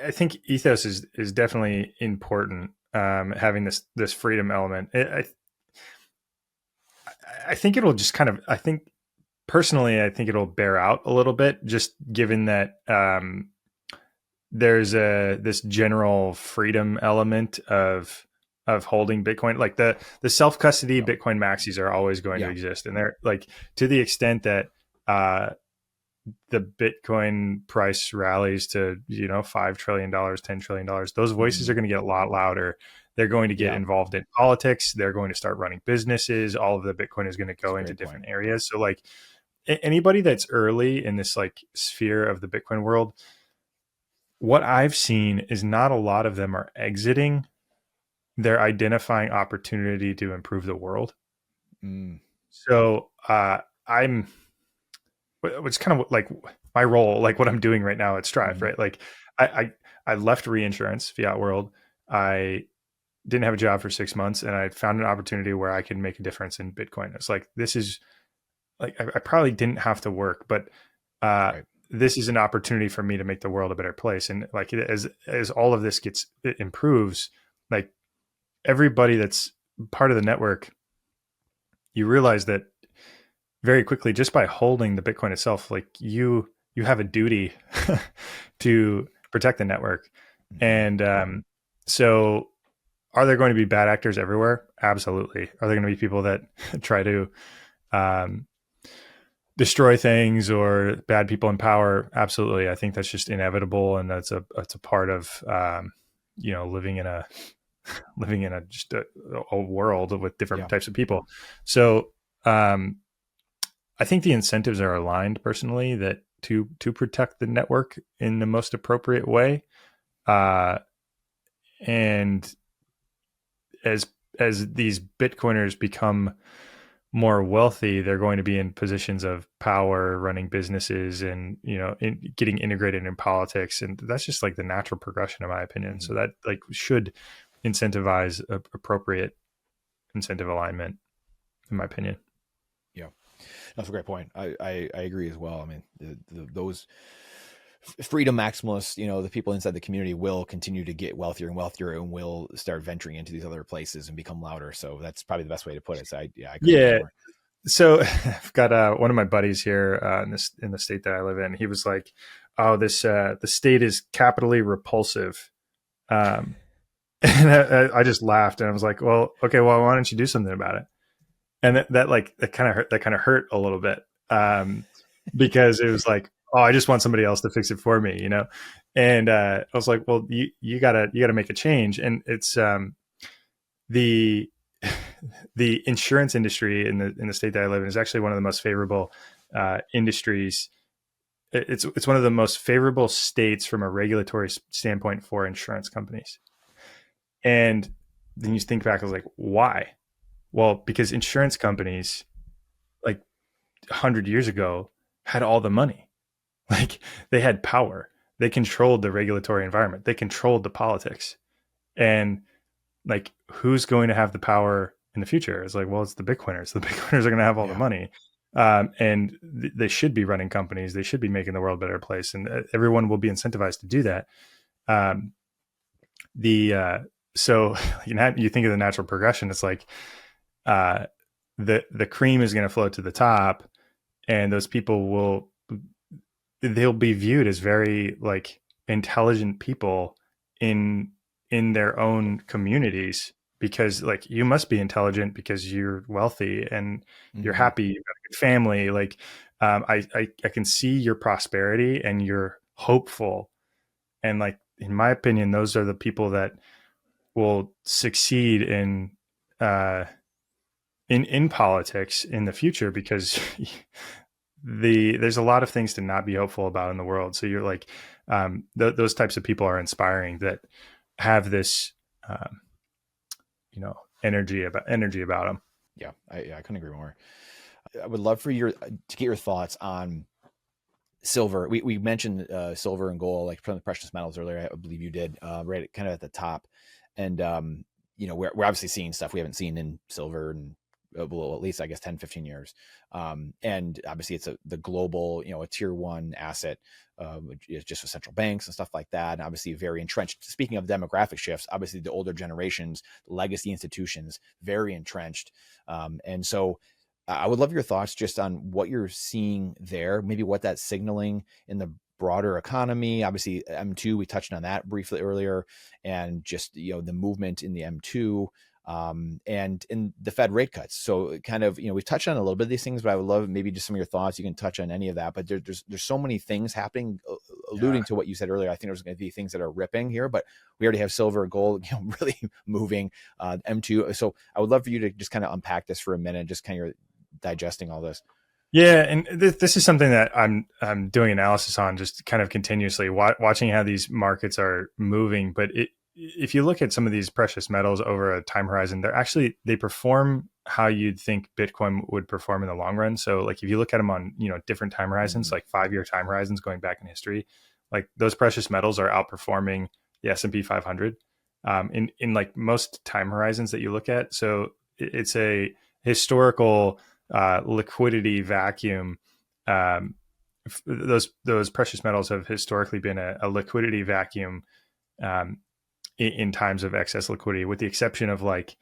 I think ethos is definitely important. Having this freedom element. I think it'll just kind of. I think personally, I think it'll bear out a little bit, just given that there's this general freedom element of holding Bitcoin. Like the self custody Yep. Bitcoin maxis are always going to Yeah. exist, and they're like to the extent that uh, the Bitcoin price rallies to $5 trillion, $10 trillion, those voices are Mhm. going to get a lot louder. They're going to get Yeah. involved in politics. They're going to start running businesses. All of the Bitcoin is going to That's go a into great point. different areas. So like anybody that's early in this like sphere of the Bitcoin world, what I've seen is not a lot of them are exiting. They're identifying opportunity to improve the world. Mm. So I'm which kind of like my role, like what I'm doing right now at Strive, Mhm. right? Like I, I, I left reinsurance, fiat world. I didn't have a job for 6 months, and I found an opportunity where I could make a difference in Bitcoin. It's like this is like I probably didn't have to work, but uh, Right. this is an opportunity for me to make the world a better place. And like as all of this gets it improves, like everybody that's part of the network, you realize that very quickly just by holding the Bitcoin itself, like you have a duty to protect the network. Mhm. And so, are there going to be bad actors everywhere? Absolutely. Are there going to be people that try to um, destroy things or bad people in power? Absolutely. I think that's just inevitable, and that's a part of living in a just a world with different Yeah. types of people. So um, I think the incentives are aligned personally that to protect the network in the most appropriate way. Uh, and as these Bitcoiners become more wealthy, they're going to be in positions of power, running businesses, and getting integrated in politics. And that's just like the natural progression, in my opinion. So Mhm. that like should incentivize appropriate incentive alignment, in my opinion. Yeah. That's a great point. I agree as well. I mean, those freedom maximalists, the people inside the community will continue to get wealthier and wealthier and will start venturing into these other places and become louder. So that's probably the best way to put it. So I couldn't agree Yeah, more. so I've got one of my buddies here in the state that I live in. He was like, "Oh, this the state is capitally repulsive," um, and I just laughed and I was like, "Well, okay, well, why don't you do something about it?" And that kind of hurt. That kind of hurt a little bit because it was like, "Oh, I just want somebody else to fix it for me," you know. And I was like, "Well, you gotta make a change," and it's the the insurance industry in the state that I live in is actually one of the most favorable industries. It's one of the most favorable states from a regulatory standpoint for insurance companies. And then you think back, I was like, why? Well, because insurance companies like 100 years ago had all the money. Like they had power. They controlled the regulatory environment. They controlled the politics. And like who's going to have the power in the future? It's like, well, it's the Bitcoiners. The Bitcoiners are going to have all the Yeah. money, and they should be running companies. They should be making the world a better place, and everyone will be incentivized to do that. Um, the so you think of the natural progression. It's like uh, the cream is going to float to the top, and those people they'll be viewed as very like intelligent people in their own communities because like you must be intelligent because you're wealthy and you're Hmm. happy, you've got a good family. Like I can see your prosperity and you're hopeful, and like in my opinion those are the people that will succeed uh in politics in the future because there's a lot of things to not be hopeful about in the world. So you're like those types of people are inspiring that have this um, energy about them. Yeah. I couldn't agree more. I would love for your to get your thoughts on silver. We mentioned silver and gold, like from the precious metals earlier. I believe you did, right, kind of at the top. And we're obviously seeing stuff we haven't seen in silver and well, at least I guess 10, 15 years. And obviously it's the global, a tier one asset, just with central banks and stuff like that. And obviously very entrenched. Speaking of demographic shifts, obviously the older generations, legacy institutions, very entrenched. And so I would love your thoughts just on what you're seeing there, maybe what that's signaling in the broader economy. Obviously M2, we touched on that briefly earlier, and just, the movement in the M2, and in the Fed rate cuts. So kind of, we've touched on a little bit of these things, but I would love maybe just some of your thoughts. You can touch on any of that, but there's so many things happening, alluding to what you said earlier. I think there's going to be things that are ripping here, but we already have silver, gold, really moving, M2. So I would love for you to just kind of unpack this for a minute, just kind of digesting all this. Yeah, and this is something that I'm doing analysis on, just kind of continuously watching how these markets are moving. But if you look at some of these precious metals over a time horizon, they perform how you'd think Bitcoin would perform in the long run. So like if you look at them on different time horizons, like 5-year time horizons going back in history, like those precious metals are outperforming the S&P 500 in like most time horizons that you look at. So it's a historical liquidity vacuum. Those precious metals have historically been a liquidity vacuum in times of excess liquidity, with the exception of like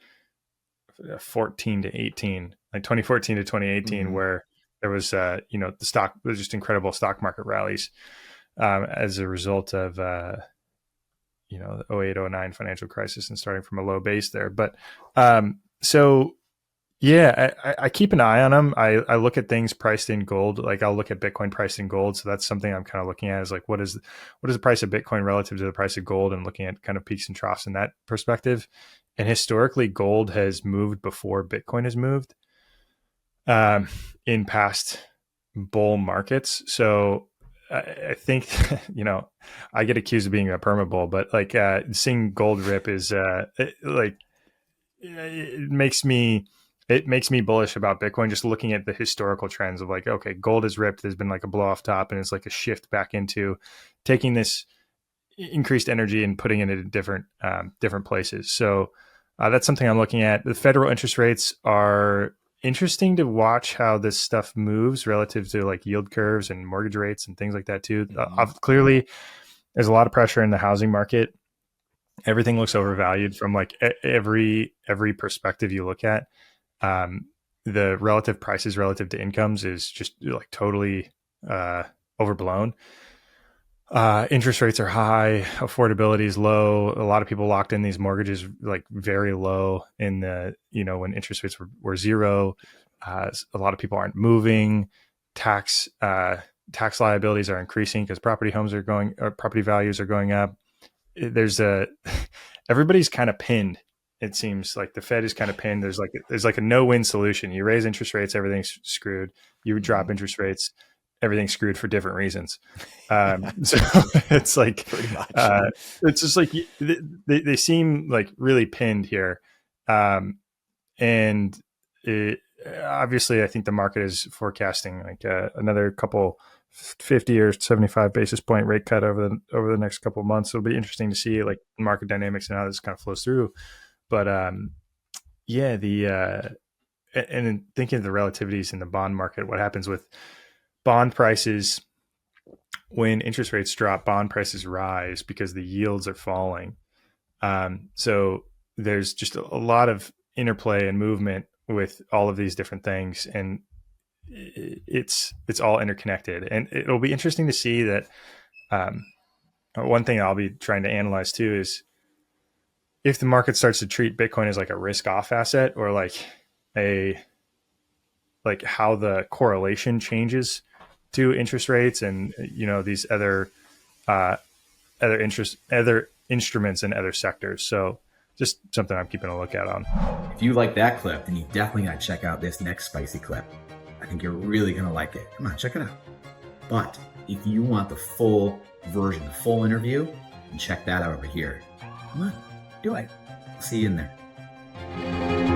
14 to 18, like 2014 to 2018, where there was the stock was just incredible stock market rallies as a result of the 08-09 financial crisis and starting from a low base there. But so yeah, I keep an eye on them. I look at things priced in gold. Like I'll look at Bitcoin priced in gold. So that's something I'm kind of looking at, is like, what is the price of Bitcoin relative to the price of gold, and looking at kind of peaks and troughs in that perspective. And historically, gold has moved before Bitcoin has moved in past bull markets. So I think, I get accused of being a perma bull, but like seeing gold rip is it makes me bullish about Bitcoin, just looking at the historical trends of like, okay, gold is ripped. There's been like a blow off top, and it's like a shift back into taking this increased energy and putting it in different places. So that's something I'm looking at. The federal interest rates are interesting to watch how this stuff moves relative to like yield curves and mortgage rates and things like that too. Clearly, there's a lot of pressure in the housing market. Everything looks overvalued from like every perspective you look at. The relative prices relative to incomes is just like totally overblown. Interest rates are high, affordability is low. A lot of people locked in these mortgages like very low in the, when interest rates were zero. A lot of people aren't moving. Tax liabilities are increasing because property values are going up. Everybody's kind of pinned. It seems like the Fed is kind of pinned. There's like a no-win solution. You raise interest rates, everything's screwed. You drop interest rates, everything's screwed for different reasons. So it's like, pretty much. It's just like they seem like really pinned here. And obviously I think the market is forecasting like another couple 50 or 75 basis point rate cut over the next couple of months. It'll be interesting to see like market dynamics and how this kind of flows through. But and in thinking of the relativities in the bond market, what happens with bond prices when interest rates drop? Bond prices rise because the yields are falling. So there's just a lot of interplay and movement with all of these different things, and it's all interconnected. And it'll be interesting to see that. One thing I'll be trying to analyze too is if the market starts to treat Bitcoin as like a risk off asset, or like how the correlation changes to interest rates and these other instruments and other sectors. So just something I'm keeping a lookout on. If you like that clip, then you definitely got to check out this next spicy clip. I think you're really going to like it. Come on, check it out. But if you want the full version, the full interview, then check that out over here. Come on, do it. I'll see you in there.